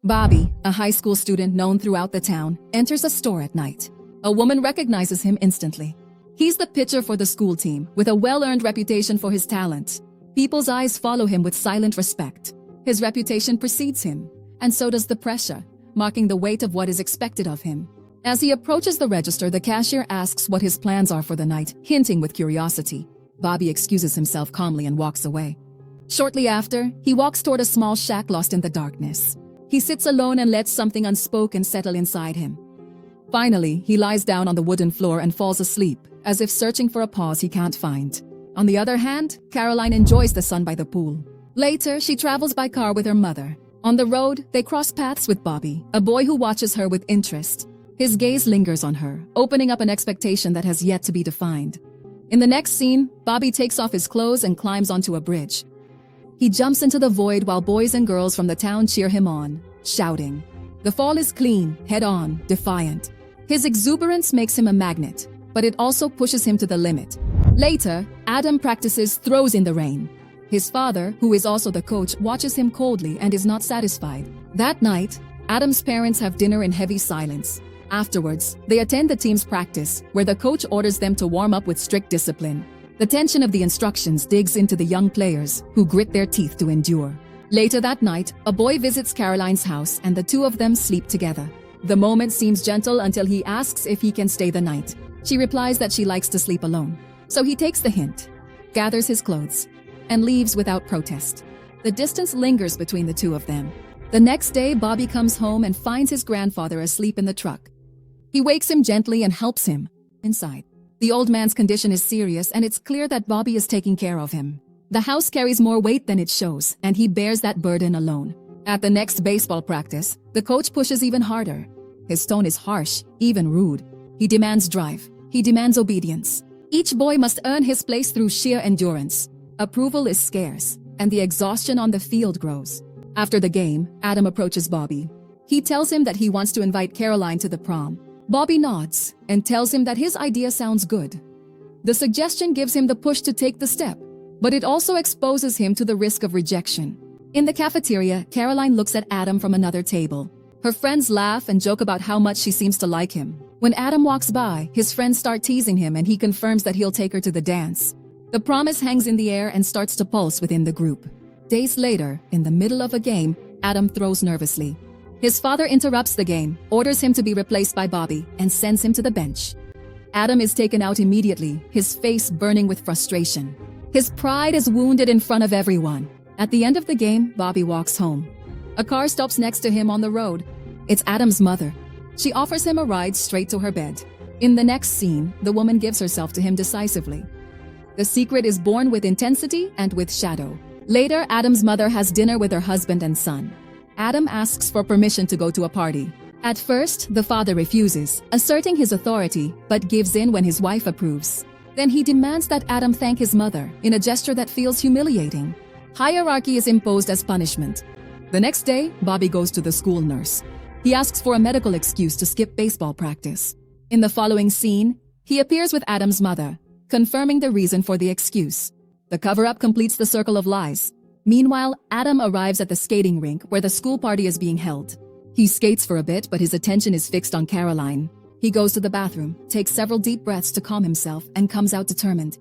Bobby, a high school student known throughout the town, enters a store at night. A woman recognizes him instantly. He's the pitcher for the school team, with a well-earned reputation for his talent. People's eyes follow him with silent respect. His reputation precedes him, and so does the pressure, marking the weight of what is expected of him. As he approaches the register, the cashier asks what his plans are for the night, hinting with curiosity. Bobby excuses himself calmly and walks away. Shortly after, he walks toward a small shack lost in the darkness. He sits alone and lets something unspoken settle inside him. Finally, he lies down on the wooden floor and falls asleep, as if searching for a pause he can't find. On the other hand, Caroline enjoys the sun by the pool. Later, she travels by car with her mother. On the road, they cross paths with Bobby, a boy who watches her with interest. His gaze lingers on her, opening up an expectation that has yet to be defined. In the next scene, Bobby takes off his clothes and climbs onto a bridge. He jumps into the void while boys and girls from the town cheer him on, shouting. The fall is clean, head-on, defiant. His exuberance makes him a magnet, but it also pushes him to the limit. Later, Adam practices throws in the rain. His father, who is also the coach, watches him coldly and is not satisfied. That night, Adam's parents have dinner in heavy silence. Afterwards, they attend the team's practice, where the coach orders them to warm up with strict discipline. The tension of the instructions digs into the young players, who grit their teeth to endure. Later that night, a boy visits Caroline's house and the two of them sleep together. The moment seems gentle until he asks if he can stay the night. She replies that she likes to sleep alone. So he takes the hint, gathers his clothes, and leaves without protest. The distance lingers between the two of them. The next day, Bobby comes home and finds his grandfather asleep in the truck. He wakes him gently and helps him inside. The old man's condition is serious, and it's clear that Bobby is taking care of him. The house carries more weight than it shows, and he bears that burden alone. At the next baseball practice, the coach pushes even harder. His tone is harsh, even rude. He demands drive. He demands obedience. Each boy must earn his place through sheer endurance. Approval is scarce, and the exhaustion on the field grows. After the game, Adam approaches Bobby. He tells him that he wants to invite Caroline to the prom. Bobby nods and tells him that his idea sounds good. The suggestion gives him the push to take the step, but it also exposes him to the risk of rejection. In the cafeteria, Caroline looks at Adam from another table. Her friends laugh and joke about how much she seems to like him. When Adam walks by, his friends start teasing him and he confirms that he'll take her to the dance. The promise hangs in the air and starts to pulse within the group. Days later, in the middle of a game, Adam throws nervously. His father interrupts the game, orders him to be replaced by Bobby, and sends him to the bench. Adam is taken out immediately, his face burning with frustration. His pride is wounded in front of everyone. At the end of the game, Bobby walks home. A car stops next to him on the road. It's Adam's mother. She offers him a ride straight to her bed. In the next scene, the woman gives herself to him decisively. The secret is born with intensity and with shadow. Later, Adam's mother has dinner with her husband and son. Adam asks for permission to go to a party. At first, the father refuses, asserting his authority, but gives in when his wife approves. Then he demands that Adam thank his mother, in a gesture that feels humiliating. Hierarchy is imposed as punishment. The next day, Bobby goes to the school nurse. He asks for a medical excuse to skip baseball practice. In the following scene, he appears with Adam's mother, confirming the reason for the excuse. The cover-up completes the circle of lies. Meanwhile, Adam arrives at the skating rink where the school party is being held. He skates for a bit, but his attention is fixed on Caroline. He goes to the bathroom, takes several deep breaths to calm himself, and comes out determined.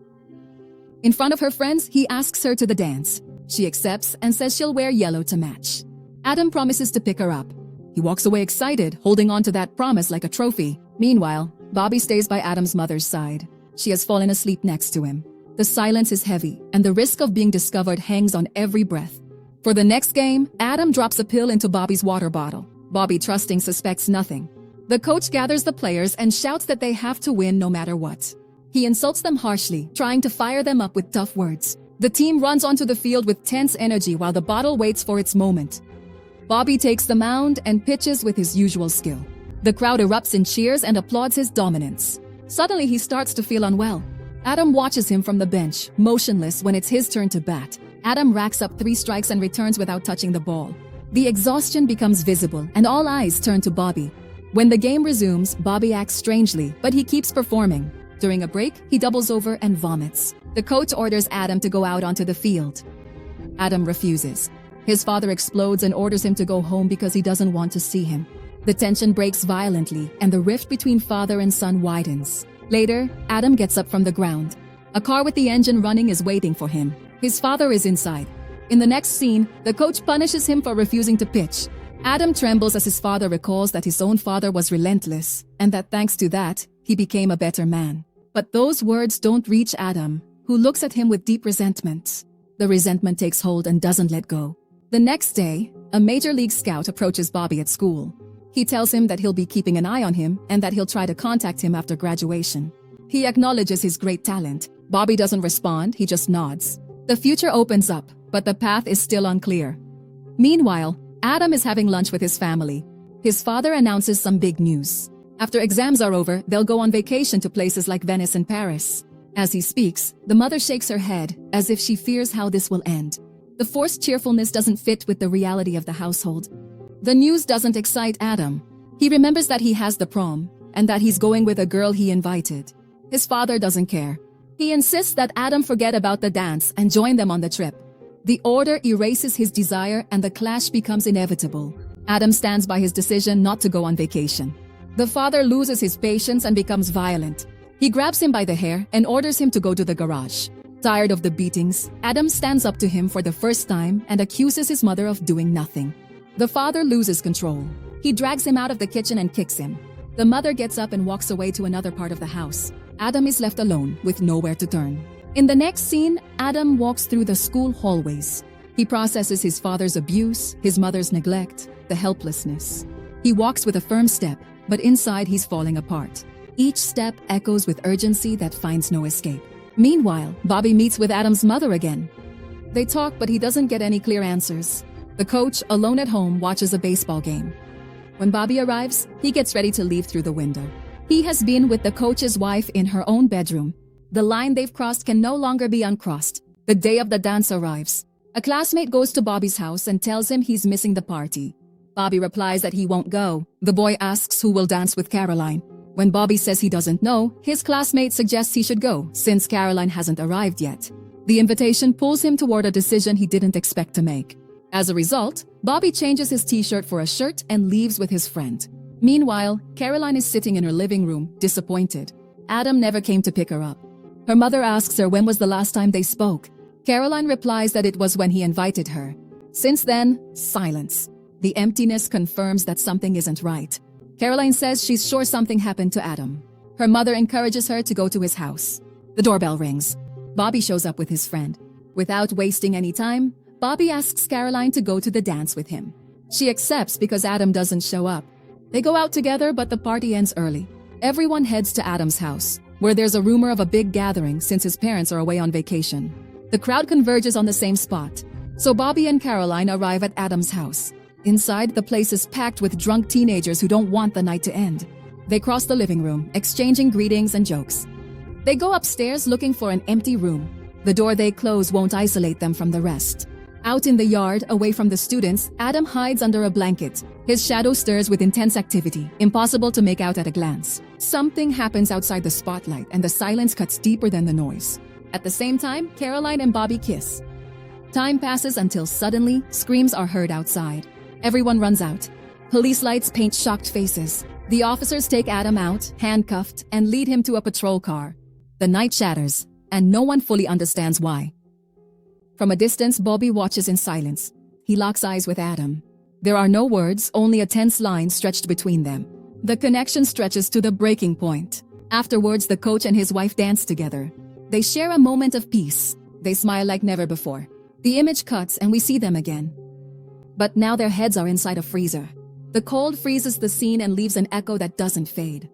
In front of her friends, he asks her to the dance. She accepts and says she'll wear yellow to match. Adam promises to pick her up. He walks away excited, holding on to that promise like a trophy. Meanwhile, Bobby stays by Adam's mother's side. She has fallen asleep next to him. The silence is heavy, and the risk of being discovered hangs on every breath. For the next game, Adam drops a pill into Bobby's water bottle. Bobby, trusting, suspects nothing. The coach gathers the players and shouts that they have to win no matter what. He insults them harshly, trying to fire them up with tough words. The team runs onto the field with tense energy while the bottle waits for its moment. Bobby takes the mound and pitches with his usual skill. The crowd erupts in cheers and applauds his dominance. Suddenly, he starts to feel unwell. Adam watches him from the bench, motionless when it's his turn to bat. Adam racks up 3 strikes and returns without touching the ball. The exhaustion becomes visible, and all eyes turn to Bobby. When the game resumes, Bobby acts strangely, but he keeps performing. During a break, he doubles over and vomits. The coach orders Adam to go out onto the field. Adam refuses. His father explodes and orders him to go home because he doesn't want to see him. The tension breaks violently, and the rift between father and son widens. Later, Adam gets up from the ground. A car with the engine running is waiting for him. His father is inside. In the next scene, the coach punishes him for refusing to pitch. Adam trembles as his father recalls that his own father was relentless, and that thanks to that, he became a better man. But those words don't reach Adam, who looks at him with deep resentment. The resentment takes hold and doesn't let go. The next day, a major league scout approaches Bobby at school. He tells him that he'll be keeping an eye on him and that he'll try to contact him after graduation. He acknowledges his great talent. Bobby doesn't respond, he just nods. The future opens up, but the path is still unclear. Meanwhile, Adam is having lunch with his family. His father announces some big news. After exams are over, they'll go on vacation to places like Venice and Paris. As he speaks, the mother shakes her head, as if she fears how this will end. The forced cheerfulness doesn't fit with the reality of the household. The news doesn't excite Adam. He remembers that he has the prom, and that he's going with a girl he invited. His father doesn't care. He insists that Adam forget about the dance and join them on the trip. The order erases his desire and the clash becomes inevitable. Adam stands by his decision not to go on vacation. The father loses his patience and becomes violent. He grabs him by the hair and orders him to go to the garage. Tired of the beatings, Adam stands up to him for the first time and accuses his mother of doing nothing. The father loses control. He drags him out of the kitchen and kicks him. The mother gets up and walks away to another part of the house. Adam is left alone with nowhere to turn. In the next scene, Adam walks through the school hallways. He processes his father's abuse, his mother's neglect, the helplessness. He walks with a firm step, but inside he's falling apart. Each step echoes with urgency that finds no escape. Meanwhile, Bobby meets with Adam's mother again. They talk, but he doesn't get any clear answers. The coach, alone at home, watches a baseball game. When Bobby arrives, he gets ready to leave through the window. He has been with the coach's wife in her own bedroom. The line they've crossed can no longer be uncrossed. The day of the dance arrives. A classmate goes to Bobby's house and tells him he's missing the party. Bobby replies that he won't go. The boy asks who will dance with Caroline. When Bobby says he doesn't know, his classmate suggests he should go, since Caroline hasn't arrived yet. The invitation pulls him toward a decision he didn't expect to make. As a result, Bobby changes his t-shirt for a shirt and leaves with his friend. Meanwhile, Caroline is sitting in her living room, disappointed. Adam never came to pick her up. Her mother asks her when was the last time they spoke. Caroline replies that it was when he invited her. Since then, silence. The emptiness confirms that something isn't right. Caroline says she's sure something happened to Adam. Her mother encourages her to go to his house. The doorbell rings. Bobby shows up with his friend. Without wasting any time, Bobby asks Caroline to go to the dance with him. She accepts because Adam doesn't show up. They go out together, but the party ends early. Everyone heads to Adam's house, where there's a rumor of a big gathering since his parents are away on vacation. The crowd converges on the same spot. So Bobby and Caroline arrive at Adam's house. Inside, the place is packed with drunk teenagers who don't want the night to end. They cross the living room, exchanging greetings and jokes. They go upstairs looking for an empty room. The door they close won't isolate them from the rest. Out in the yard, away from the students, Adam hides under a blanket. His shadow stirs with intense activity, impossible to make out at a glance. Something happens outside the spotlight, and the silence cuts deeper than the noise. At the same time, Caroline and Bobby kiss. Time passes until suddenly, screams are heard outside. Everyone runs out. Police lights paint shocked faces. The officers take Adam out, handcuffed, and lead him to a patrol car. The night shatters, and no one fully understands why. From a distance, Bobby watches in silence. He locks eyes with Adam. There are no words, only a tense line stretched between them. The connection stretches to the breaking point. Afterwards, the coach and his wife dance together. They share a moment of peace. They smile like never before. The image cuts and we see them again. But now their heads are inside a freezer. The cold freezes the scene and leaves an echo that doesn't fade.